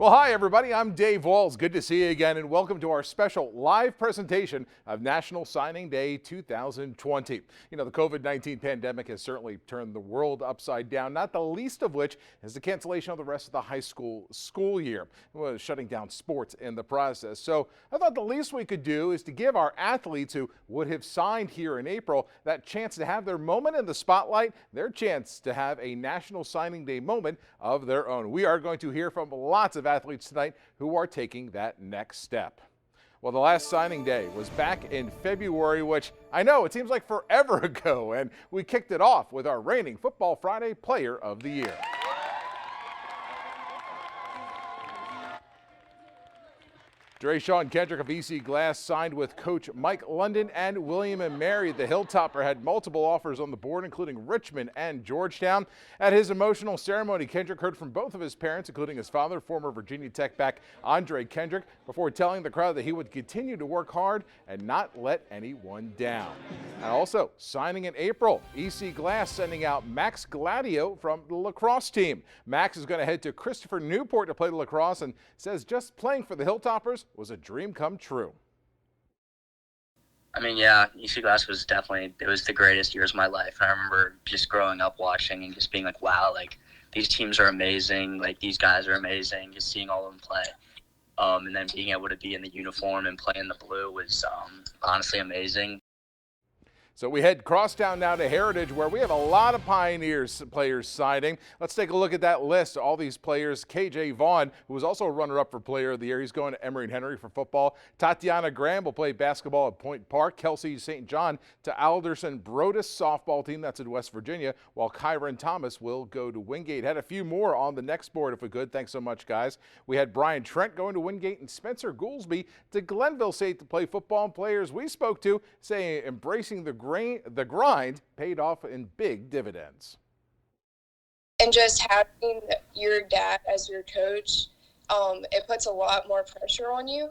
Well, hi, everybody. I'm Dave Walls. Good to see you again, and welcome to our special live presentation of National Signing Day 2020. You know, the COVID-19 pandemic has certainly turned the world upside down, not the least of which is the cancellation of the rest of the high school year, shutting down sports in the process. So I thought the least we could do is to give our athletes who would have signed here in April that chance to have their moment in the spotlight, their chance to have a National Signing Day moment of their own. We are going to hear from lots of athletes tonight who are taking that next step. Well, the last signing day was back in February, which I know it seems like forever ago, and we kicked it off with our reigning Football Friday Player of the Year. Dre'Shawn Kendrick of EC Glass signed with coach Mike London and William & Mary. The Hilltopper had multiple offers on the board, including Richmond and Georgetown. At his emotional ceremony, Kendrick heard from both of his parents, including his father, former Virginia Tech back Andre Kendrick, before telling the crowd that he would continue to work hard and not let anyone down. And also, signing in April, EC Glass sending out Max Gladio from the lacrosse team. Max is going to head to Christopher Newport to play the lacrosse and says just playing for the Hilltoppers was a dream come true. I mean, yeah, EC Glass was it was the greatest years of my life. I remember just growing up watching and just being like, wow, like these teams are amazing. Like these guys are amazing. Just seeing all of them play. And then being able to be in the uniform and play in the blue was honestly amazing. So we head crosstown now to Heritage, where we have a lot of Pioneers players signing. Let's take a look at that list. All these players. KJ Vaughn, who was also a runner-up for Player of the Year. He's going to Emory and Henry for football. Tatiana Graham will play basketball at Point Park. Kelsey St. John to Alderson Brodus softball team. That's in West Virginia. While Kyron Thomas will go to Wingate. Had a few more on the next board if we could. Thanks so much, guys. We had Brian Trent going to Wingate and Spencer Goolsby to Glenville State to play football. And players we spoke to saying embracing the grind paid off in big dividends. And just having your dad as your coach, it puts a lot more pressure on you.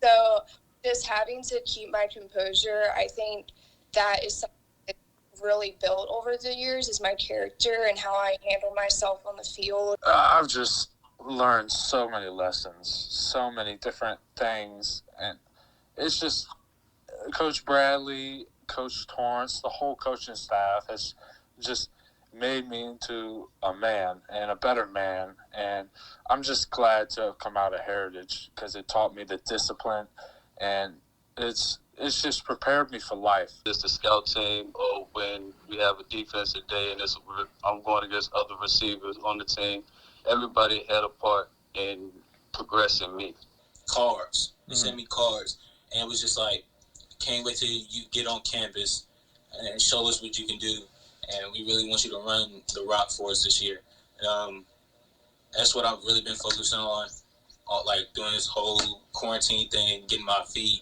So just having to keep my composure, I think that is something that I've really built over the years, is my character and how I handle myself on the field. I've just learned so many lessons, so many different things, and it's just Coach Bradley, Coach Torrance, the whole coaching staff has just made me into a man and a better man. And I'm just glad to have come out of Heritage because it taught me the discipline, and it's just prepared me for life. It's the scout team, or when we have a defensive day and I'm going against other receivers on the team, everybody had a part in progressing me. Cards. They sent me cards, and it was just like, can't wait till you get on campus and show us what you can do. And we really want you to run the rock for us this year. That's what I've really been focusing on, like doing this whole quarantine thing, getting my feet,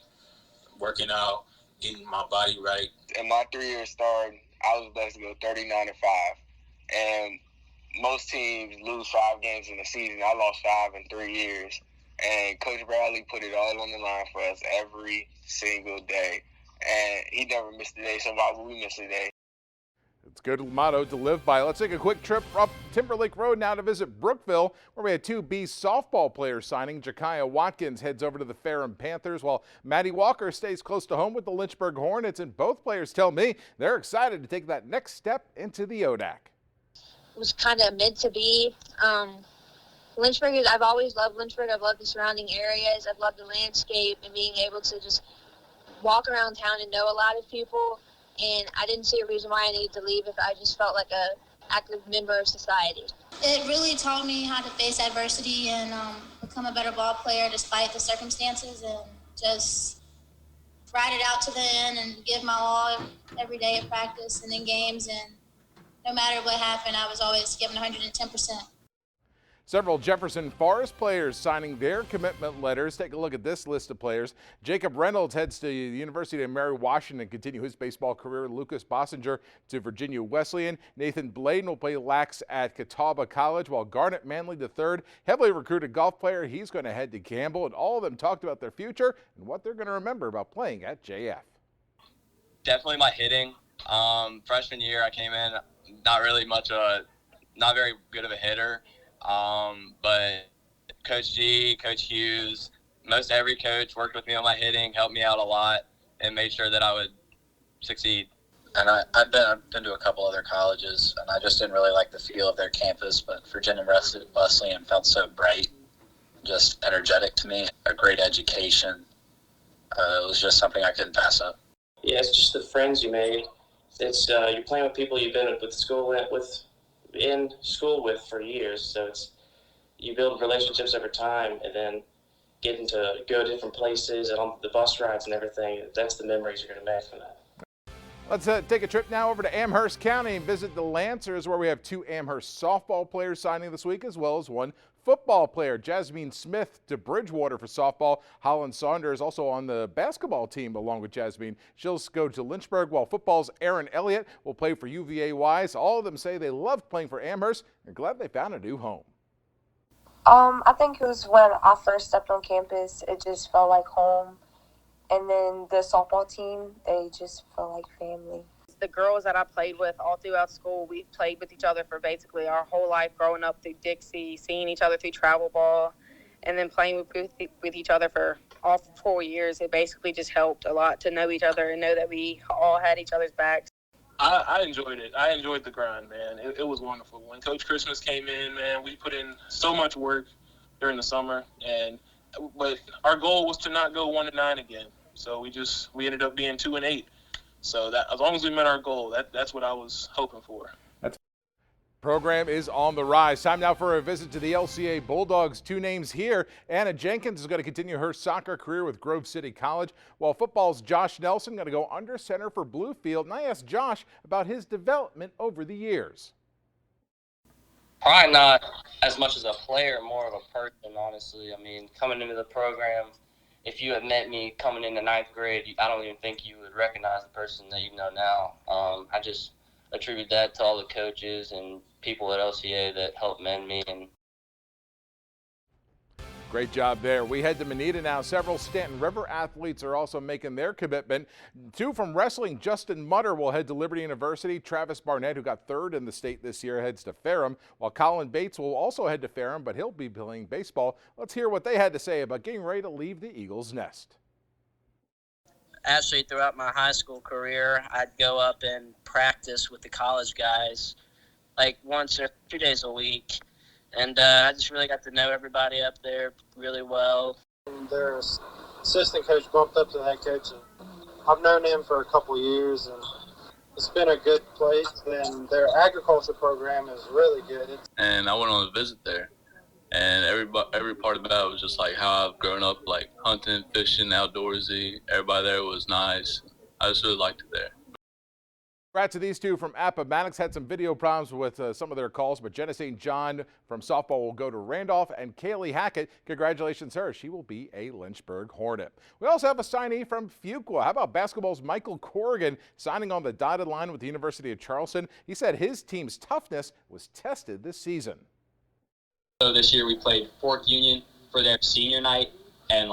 working out, getting my body right. In my 3-year start, I was blessed to go 39-5. And most teams lose 5 games in the season. I lost 5 in 3 years. And Coach Bradley put it all on the line for us every single day. And he never missed a day, so why would we miss a day? It's a good motto to live by. Let's take a quick trip up Timberlake Road now to visit Brookville, where we had 2 B softball players signing. Jakaya Watkins heads over to the Ferrum Panthers, while Maddie Walker stays close to home with the Lynchburg Hornets. And both players tell me they're excited to take that next step into the ODAC. It was kind of meant to be. Lynchburg I've always loved Lynchburg. I've loved the surrounding areas. I've loved the landscape and being able to just walk around town and know a lot of people. And I didn't see a reason why I needed to leave if I just felt like a active member of society. It really taught me how to face adversity and become a better ball player despite the circumstances, and just ride it out to the end and give my all every day at practice and in games. And no matter what happened, I was always giving 110%. Several Jefferson Forest players signing their commitment letters. Take a look at this list of players. Jacob Reynolds heads to the University of Mary Washington, continue his baseball career. Lucas Bossinger to Virginia Wesleyan. Nathan Bladen will play lax at Catawba College, while Garnet Manley III, heavily recruited golf player, he's going to head to Campbell. And all of them talked about their future and what they're going to remember about playing at JF. Definitely my hitting. Freshman year I came in not very good of a hitter. But Coach G, Coach Hughes, most every coach worked with me on my hitting, helped me out a lot, and made sure that I would succeed. And I've been to a couple other colleges, and I just didn't really like the feel of their campus. But Virginia Wesleyan felt so bright, just energetic to me. A great education. It was just something I couldn't pass up. Yeah, it's just the friends you made. It's you're playing with people you've been in school with for years. So you build relationships over time, and then getting to go to different places and on the bus rides and everything. That's the memories you're going to make from that. Let's take a trip now over to Amherst County and visit the Lancers, where we have 2 Amherst softball players signing this week, as well as 1 football player. Jasmine Smith to Bridgewater for softball. Holland Saunders also on the basketball team along with Jasmine. She'll go to Lynchburg, while football's Aaron Elliott will play for UVA-Wise. All of them say they loved playing for Amherst and glad they found a new home. I think it was when I first stepped on campus, it just felt like home. And then the softball team, they just felt like family. The girls that I played with all throughout school, we played with each other for basically our whole life, growing up through Dixie, seeing each other through travel ball, and then playing with each other for all 4 years. It basically just helped a lot to know each other and know that we all had each other's backs. I enjoyed it. I enjoyed the grind, man. It was wonderful. When Coach Christmas came in, man, we put in so much work during the summer, but our goal was to not go 1-9 again. So we ended up being 2-8. So that as long as we met our goal, that's what I was hoping for. Program is on the rise. Time now for a visit to the LCA Bulldogs. 2 names here. Anna Jenkins is going to continue her soccer career with Grove City College, while football's Josh Nelson going to go under center for Bluefield. And I asked Josh about his development over the years. Probably not as much as a player, more of a person, honestly. I mean, coming into the program, if you had met me coming into 9th grade, I don't even think you would recognize the person that you know now. I just attribute that to all the coaches and people at LCA that helped mend me. And great job there. We head to Manita now. Several Stanton River athletes are also making their commitment. 2 from wrestling. Justin Mutter will head to Liberty University. Travis Barnett, who got 3rd in the state this year, heads to Ferrum, while Colin Bates will also head to Ferrum, but he'll be playing baseball. Let's hear what they had to say about getting ready to leave the Eagles' nest. Actually, throughout my high school career, I'd go up and practice with the college guys like once or 2 days a week. And I just really got to know everybody up there really well. Their assistant coach bumped up to the head coach. And I've known him for a couple years, and it's been a good place. And their agriculture program is really good. And I went on a visit there, and every part about it was just like how I've grown up, like hunting, fishing, outdoorsy. Everybody there was nice. I just really liked it there. Congrats to these 2 from Appomattox. Had some video problems with some of their calls, but Jenna St. John from softball will go to Randolph, and Kaylee Hackett, congratulations her. She will be a Lynchburg Hornet. We also have a signee from Fuqua. How about basketball's Michael Corrigan signing on the dotted line with the University of Charleston? He said his team's toughness was tested this season. So this year we played Fork Union for their senior night, and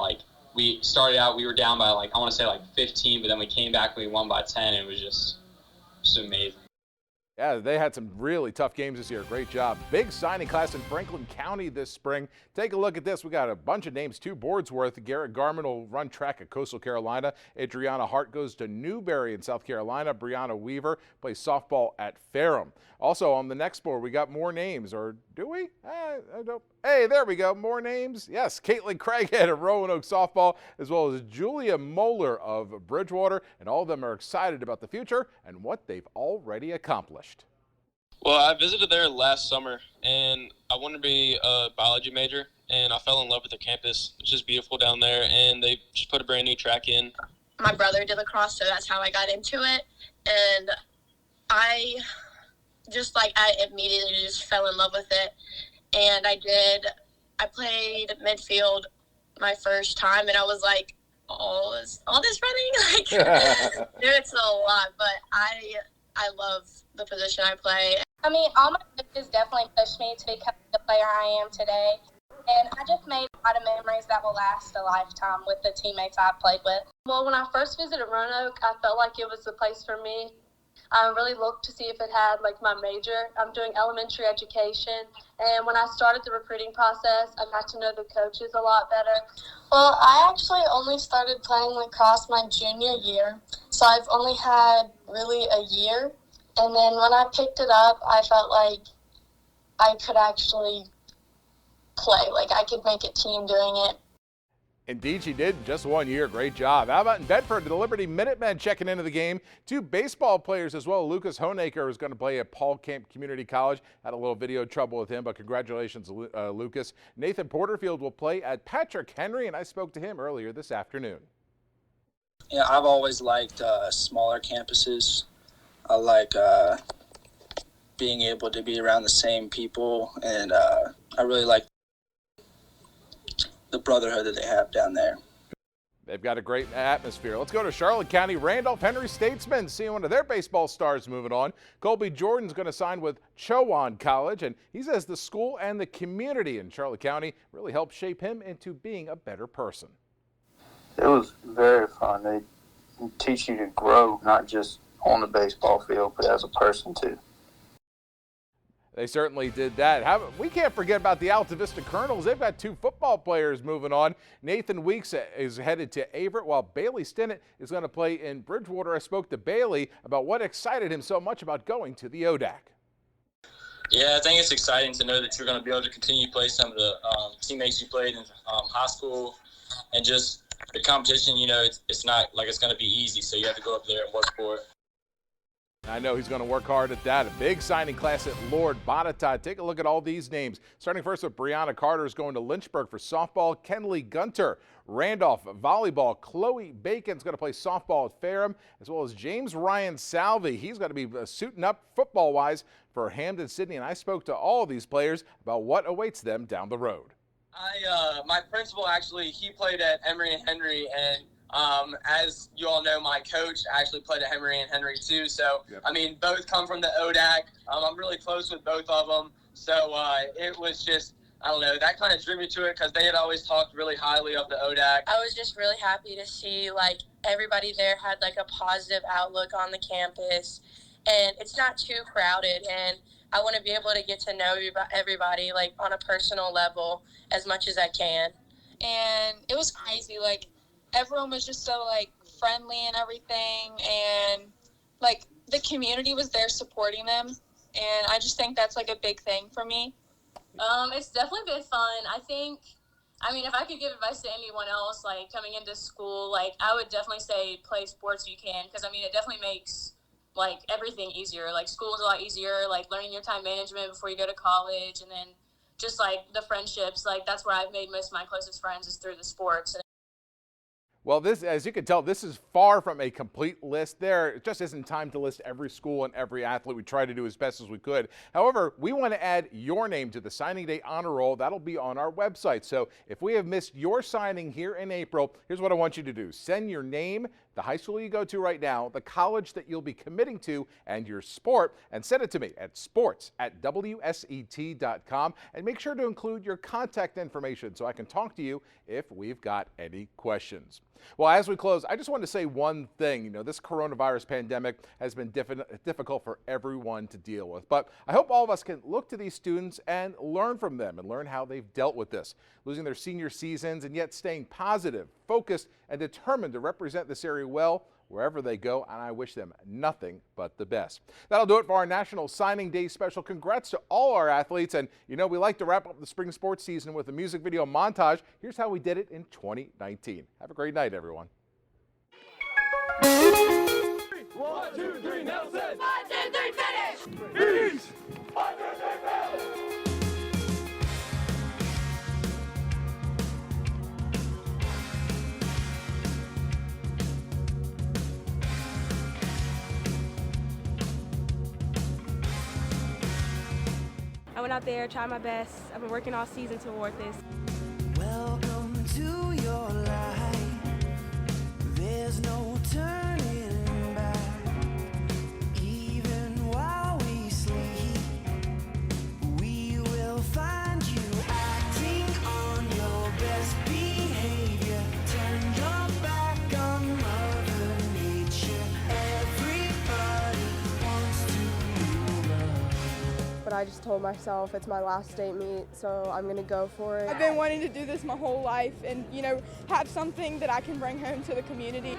we started out, we were down by I want to say 15, but then we came back and we won by 10, and it was just amazing. Yeah, they had some really tough games this year. Great job. Big signing class in Franklin County this spring. Take a look at this. We got a bunch of names. 2 boards worth. Garrett Garman will run track at Coastal Carolina. Adriana Hart goes to Newberry in South Carolina. Brianna Weaver plays softball at Ferrum. Also on the next board, we got more names. Or do we? I don't. Hey, there we go. More names. Yes, Caitlin Craighead of Roanoke softball, as well as Julia Moeller of Bridgewater. And all of them are excited about the future and what they've already accomplished. Well, I visited there last summer, and I wanted to be a biology major, and I fell in love with the campus. It's just beautiful down there, and they just put a brand new track in. My brother did lacrosse, so that's how I got into it. And I immediately just fell in love with it. And I played midfield my first time, and I was like, all this running? It's a lot, but I love the position I play. I mean, all my coaches definitely pushed me to become the player I am today. And I just made a lot of memories that will last a lifetime with the teammates I played with. Well, when I first visited Roanoke, I felt like it was the place for me. I really looked to see if it had like my major. I'm doing elementary education, and when I started the recruiting process, I got to know the coaches a lot better. Well, I actually only started playing lacrosse my junior year, so I've only had really a year. And then when I picked it up, I felt like I could actually play, like I could make a team doing it. Indeed, she did in just 1 year. Great job. How about in Bedford, the Liberty Minutemen checking into the game. 2 baseball players as well. Lucas Honaker is going to play at Paul Camp Community College. Had a little video trouble with him, but congratulations, Lucas. Nathan Porterfield will play at Patrick Henry, and I spoke to him earlier this afternoon. Yeah, I've always liked smaller campuses. I like being able to be around the same people, and I really like the brotherhood that they have down there. They've got a great atmosphere. Let's go to Charlotte County. Randolph Henry Statesmen seeing one of their baseball stars moving on. Colby Jordan's going to sign with Chowan College, and he says the school and the community in Charlotte County really helped shape him into being a better person. It was very fun. They teach you to grow, not just on the baseball field, but as a person too. They certainly did that. We can't forget about the Alta Vista Colonels. They've got 2 football players moving on. Nathan Weeks is headed to Averett, while Bailey Stinnett is going to play in Bridgewater. I spoke to Bailey about what excited him so much about going to the ODAC. Yeah, I think it's exciting to know that you're going to be able to continue to play some of the teammates you played in high school, and just the competition. You know, it's not like it's going to be easy, so you have to go up there and work for it. I know he's going to work hard at that. A big signing class at Lord Botetourt. Take a look at all these names. Starting first with Brianna Carter is going to Lynchburg for softball. Kenley Gunter, Randolph volleyball. Chloe Bacon's going to play softball at Ferrum, as well as James Ryan Salvey. He's going to be suiting up football-wise for Hampden Sydney. And I spoke to all of these players about what awaits them down the road. My principal actually, he played at Emory and Henry, and as you all know, my coach actually played at Emory and Henry too. So, yep. I mean, both come from the ODAC. I'm really close with both of them. So it was just, I don't know, that kind of drew me to it because they had always talked really highly of the ODAC. I was just really happy to see like everybody there had like a positive outlook on the campus, and it's not too crowded, and I want to be able to get to know everybody like on a personal level as much as I can. And it was crazy, like everyone was just so like friendly and everything, and like the community was there supporting them, and I just think that's like a big thing for me. It's definitely been fun. I mean, if I could give advice to anyone else like coming into school, like I would definitely say play sports if you can, because I mean it definitely makes like everything easier. Like school is a lot easier, like learning your time management before you go to college, and then just like the friendships, like that's where I've made most of my closest friends is through the sports. Well, this, as you can tell, this is far from a complete list. There just isn't time to list every school and every athlete. We try to do as best as we could. However, we want to add your name to the signing day honor roll. That'll be on our website. So if we have missed your signing here in April, here's what I want you to do. Send your name, the high school you go to right now, the college that you'll be committing to, and your sport, and send it to me at sports@wset.com. And make sure to include your contact information so I can talk to you if we've got any questions. Well, as we close, I just want to say one thing. You know, this coronavirus pandemic has been difficult for everyone to deal with, but I hope all of us can look to these students and learn from them and learn how they've dealt with this, losing their senior seasons and yet staying positive, focused, and determined to represent this area well wherever they go, and I wish them nothing but the best. That'll do it for our National Signing Day special. Congrats to all our athletes, and you know we like to wrap up the spring sports season with a music video montage. Here's how we did it in 2019. Have a great night, everyone. 1, 2, 3, Nelson! 1, 2, 3, finish! Peace! 1, 2, 3, finish! I went out there, tried my best. I've been working all season toward this. Welcome to your life. There's no turning back. Even while we sleep, we will find you acting on your best behavior. Turn your back on Mother Nature. Everybody but I just told myself it's my last state meet, so I'm going to go for it. I've been wanting to do this my whole life and, have something that I can bring home to the community.